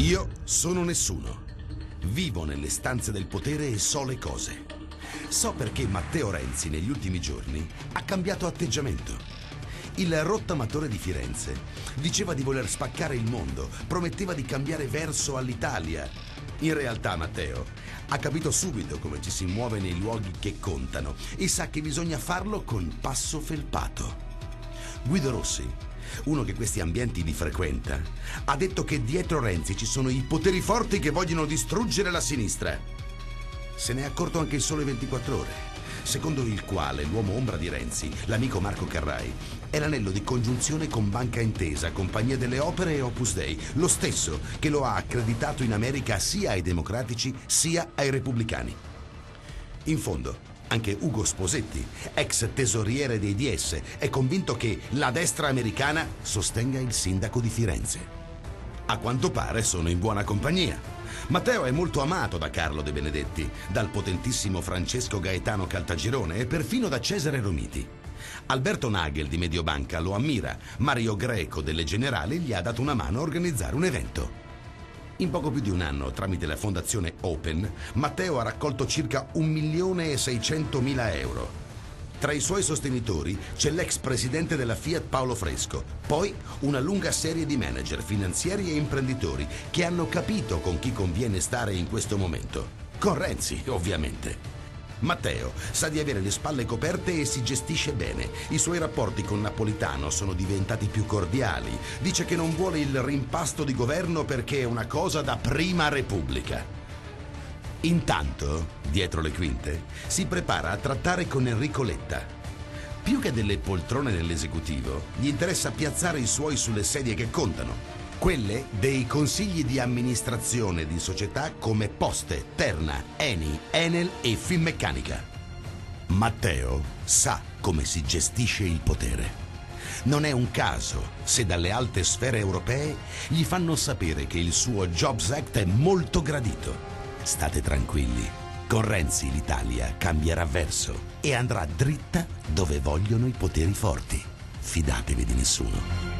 Io sono nessuno. Vivo nelle stanze del potere e so le cose. So perché Matteo Renzi negli ultimi giorni ha cambiato atteggiamento. Il rottamatore di Firenze diceva di voler spaccare il mondo, prometteva di cambiare verso all'Italia. In realtà Matteo ha capito subito come ci si muove nei luoghi che contano e sa che bisogna farlo con passo felpato. Guido Rossi, uno che questi ambienti li frequenta, ha detto che dietro Renzi ci sono i poteri forti che vogliono distruggere la sinistra. Se ne è accorto anche il Sole 24 Ore, secondo il quale l'uomo ombra di Renzi, l'amico Marco Carrai, è l'anello di congiunzione con Banca Intesa, Compagnia delle Opere e Opus Dei, lo stesso che lo ha accreditato in America sia ai democratici sia ai repubblicani. In fondo, anche Ugo Sposetti, ex tesoriere dei DS, è convinto che la destra americana sostenga il sindaco di Firenze. A quanto pare sono in buona compagnia. Matteo è molto amato da Carlo De Benedetti, dal potentissimo Francesco Gaetano Caltagirone e perfino da Cesare Romiti. Alberto Nagel di Mediobanca lo ammira, Mario Greco delle Generali gli ha dato una mano a organizzare un evento. In poco più di un anno, tramite la fondazione Open, Matteo ha raccolto circa 1.600.000 euro. Tra i suoi sostenitori c'è l'ex presidente della Fiat Paolo Fresco, poi una lunga serie di manager finanziari e imprenditori che hanno capito con chi conviene stare in questo momento. Con Renzi, ovviamente. Matteo sa di avere le spalle coperte e si gestisce bene. I suoi rapporti con Napolitano sono diventati più cordiali. Dice che non vuole il rimpasto di governo perché è una cosa da prima Repubblica. Intanto, dietro le quinte, si prepara a trattare con Enrico Letta. Più che delle poltrone nell'esecutivo, gli interessa piazzare i suoi sulle sedie che contano. Quelle dei consigli di amministrazione di società come Poste, Terna, Eni, Enel e Finmeccanica. Matteo sa come si gestisce il potere. Non è un caso se dalle alte sfere europee gli fanno sapere che il suo Jobs Act è molto gradito. State tranquilli, con Renzi l'Italia cambierà verso e andrà dritta dove vogliono i poteri forti. Fidatevi di nessuno.